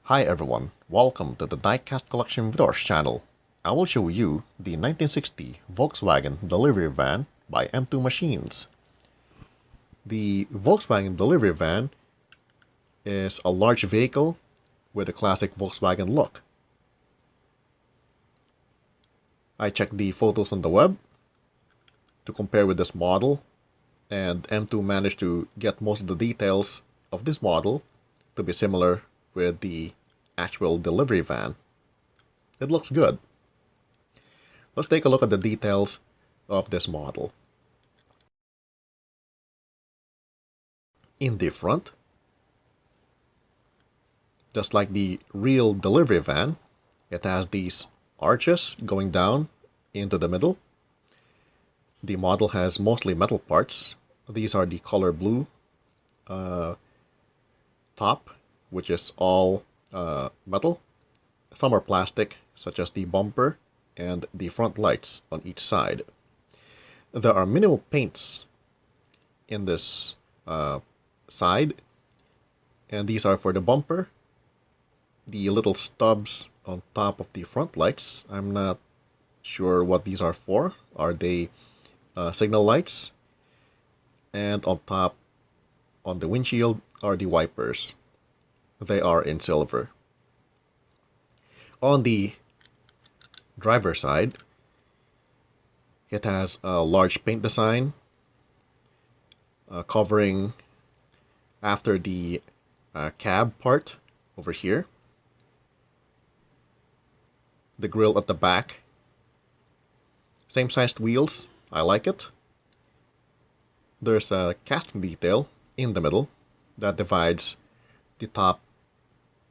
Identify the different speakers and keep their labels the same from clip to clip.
Speaker 1: Hi everyone, welcome to the Diecast Collection Videoarts channel. I will show you the 1960 Volkswagen delivery van by M2 Machines. The Volkswagen delivery van is a large vehicle with a classic Volkswagen look. I checked the photos on the web to compare with this model, and M2 managed to get most of the details of this model to be similar with the actual delivery van. It looks good. Let's take a look at the details of this model. In the front, just like the real delivery van, it has these arches going down into the middle. The model has mostly metal parts. These are the color blue top, which is all metal. Some are plastic, such as the bumper and the front lights on each side. There are minimal paints in this side, and these are for the bumper. The little stubs on top of the front lights, I'm not sure what these are for. Are they signal lights? And on top, on the windshield, are the wipers. They are in silver. On the driver's side, it has a large paint design covering after the cab part over here. The grille at the back, same sized wheels, I like it. There's a casting detail in the middle that divides the top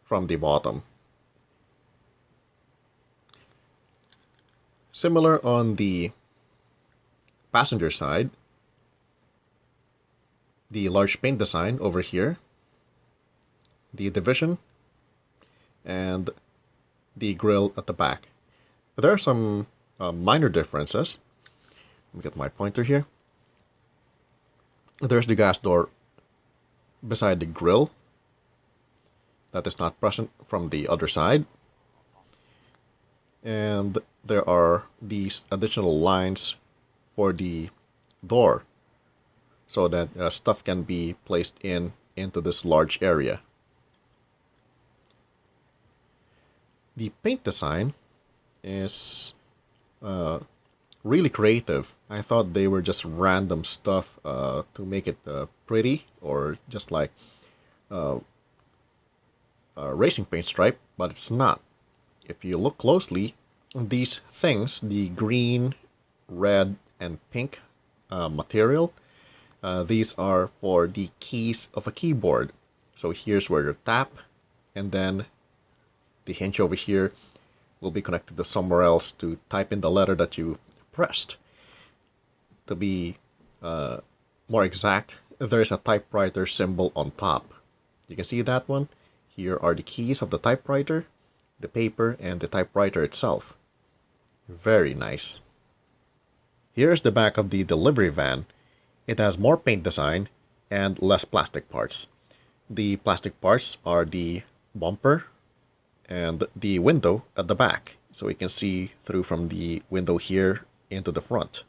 Speaker 1: from the bottom. Similar on the passenger side, the large paint design over here, the division, and the grille at the back. There are some minor differences. Let me get my pointer here. There's the gas door beside the grille that is not present from the other side. And there are these additional lines for the door so that stuff can be placed into this large area. The paint design is really creative. I thought they were just random stuff to make it pretty, or just like a racing paint stripe, but it's not. If you look closely, these things, the green, red, and pink material, these are for the keys of a keyboard. So here's where you tap, and then the hinge over here will be connected to somewhere else to type in the letter that you pressed. To be more exact, there is a typewriter symbol on top. You can see that one. Here are the keys of the typewriter, the paper, and the typewriter itself. Very nice. Here's the back of the delivery van. It has more paint design and less plastic parts. The plastic parts are the bumper and the window at the back, so we can see through from the window here into the front.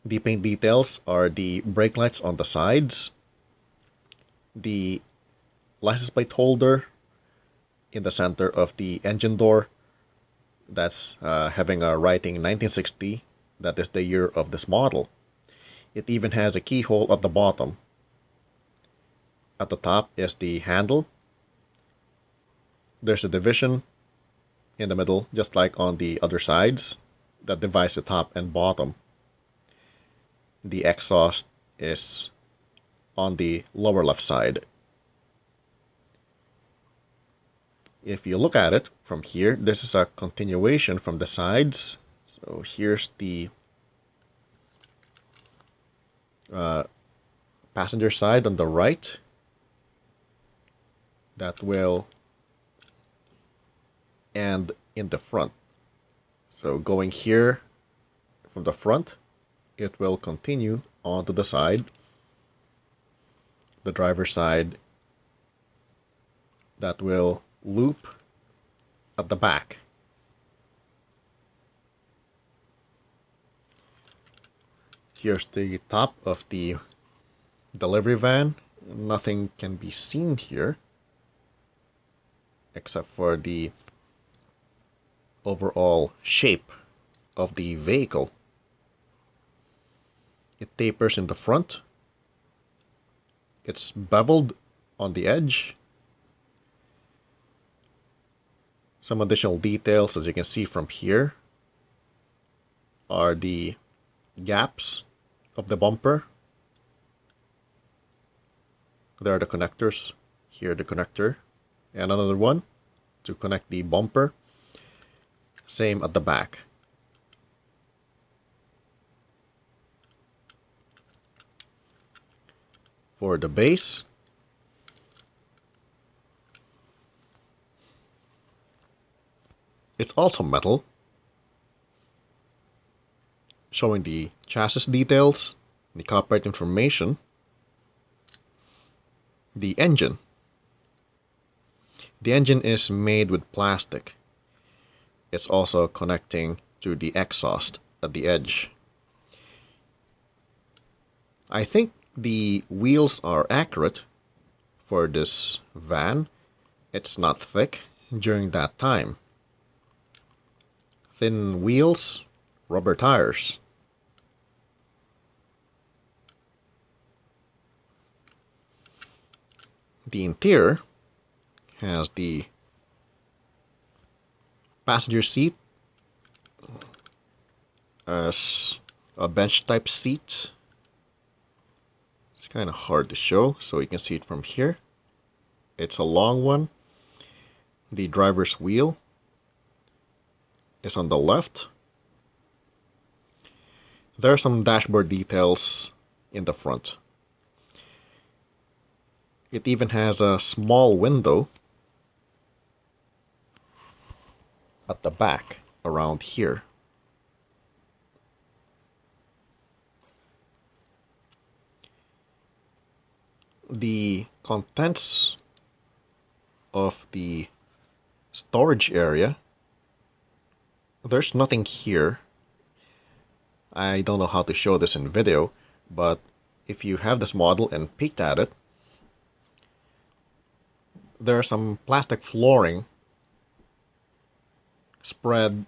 Speaker 1: The paint details are the brake lights on the sides, the license plate holder in the center of the engine door that's having a writing 1960. That is the year of this model. It even has a keyhole at the bottom. At the top is the handle. There's a division in the middle, just like on the other sides, that divides the top and bottom. The exhaust is on the lower left side. If you look at it from here, this is a continuation from the sides. So here's the passenger side on the right that will end in the front. So going here from the front, it will continue onto the side, the driver's side, that will loop at the back. Here's the top of the delivery van. Nothing can be seen here except for the overall shape of the vehicle. It tapers in the front. It's beveled on the edge. Some additional details, as you can see from here, are the gaps of the bumper. There are the connectors. Here the connector and another one to connect the bumper. Same at the back. For the base, it's also metal, showing the chassis details, the copyright information, the engine. The engine is made with plastic. It's also connecting to the exhaust at the edge. I think the wheels are accurate for this van. It's not thick during that time. Thin wheels, rubber tires. The interior has the passenger seat as a bench type seat. It's kind of hard to show, so you can see it from here. It's a long one. The driver's wheel is on the left. There are some dashboard details in the front. It even has a small window at the back around here. The contents of the storage area, there's nothing here. I don't know how to show this in video, but if you have this model and peeked at it, there's some plastic flooring spread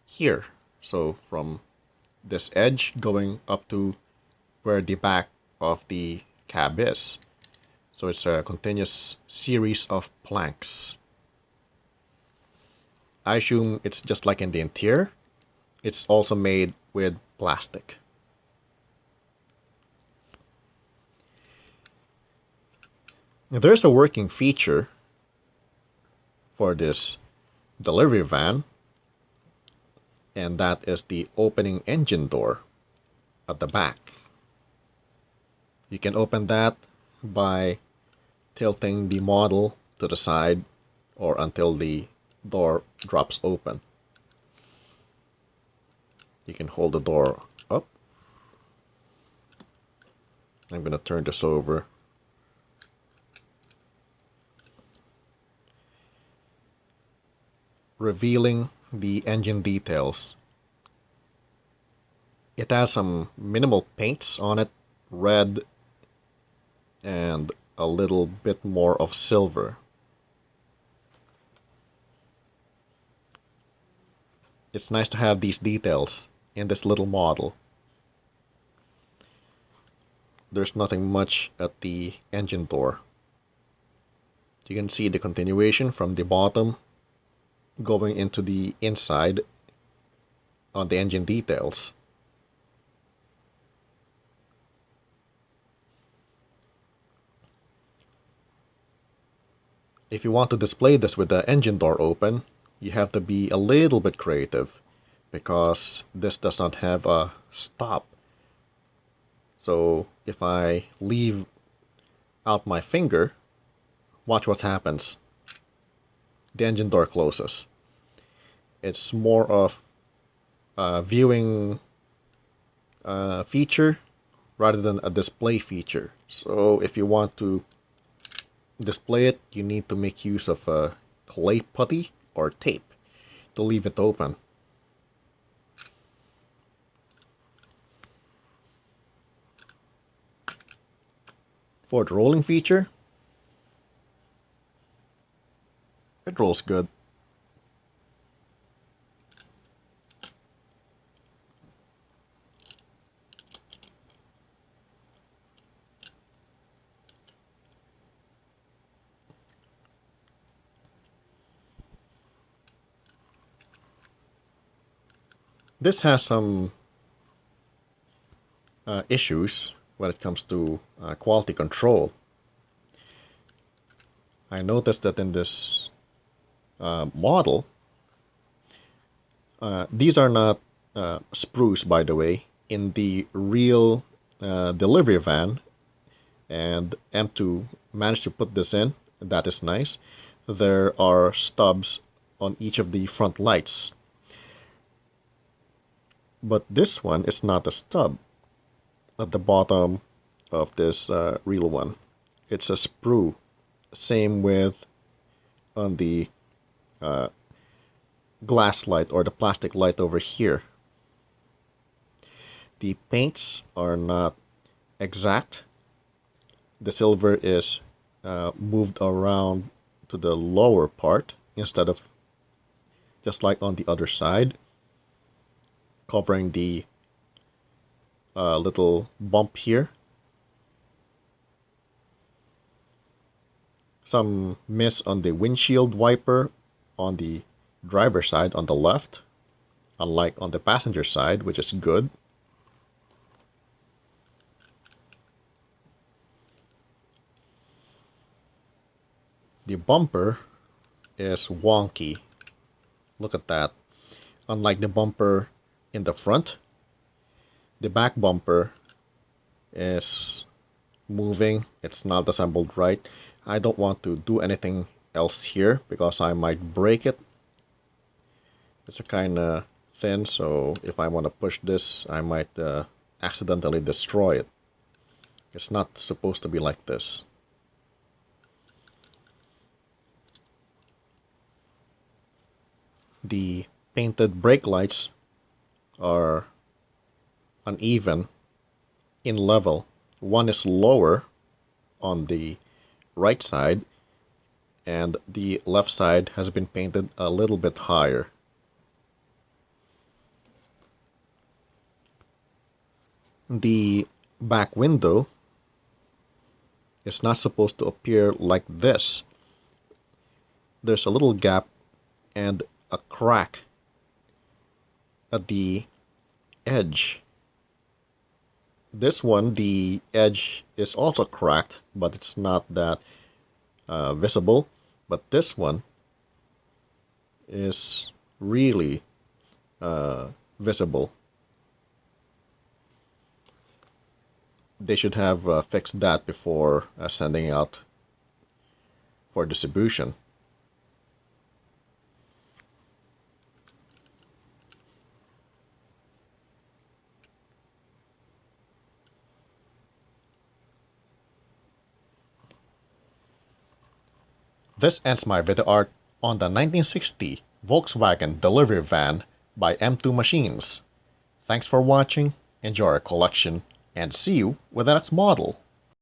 Speaker 1: here. So from this edge going up to where the back of the cab is. So it's a continuous series of planks. I assume it's just like in the interior. It's also made with plastic. Now, there's a working feature for this delivery van, and that is the opening engine door at the back. You can open that by tilting the model to the side or until the door drops open. You can hold the door up. I'm going to turn this over. Revealing the engine details. It has some minimal paints on it, red and a little bit more of silver. It's nice to have these details in this little model. There's nothing much at the engine door. You can see the continuation from the bottom going into the inside on the engine details. If you want to display this with the engine door open, you have to be a little bit creative because this does not have a stop. So if I leave out my finger, watch what happens. The engine door closes. It's more of a viewing feature rather than a display feature. So if you want to display it, you need to make use of a clay putty or tape to leave it open. For the rolling feature, it rolls good. This has some issues when it comes to quality control. I noticed that in this model, these are not sprues, by the way. In the real delivery van, and M2 managed to put this in, that is nice. There are stubs on each of the front lights. But this one is not a stub at the bottom of this real one. It's a sprue. Same with on the glass light or the plastic light over here. The paints are not exact. The silver is moved around to the lower part instead of just like on the other side, covering the little bump here. Some miss on the windshield wiper on the driver's side on the left, unlike on the passenger side, which is good. The bumper is wonky. Look at that. Unlike the bumper in the front, the back bumper is moving. It's not assembled right. I don't want to do anything else here because I might break it. It's a kind of thin, so if I want to push this, I might accidentally destroy it. It's not supposed to be like this. The painted brake lights are uneven in level. One is lower on the right side, and the left side has been painted a little bit higher. The back window is not supposed to appear like this. There's a little gap and a crack at the edge. This one, the edge is also cracked, but it's not that visible. But this one is really visible. They should have fixed that before sending out for distribution. This ends my video art on the 1960 Volkswagen delivery van by M2 Machines. Thanks for watching, enjoy our collection, and see you with the next model.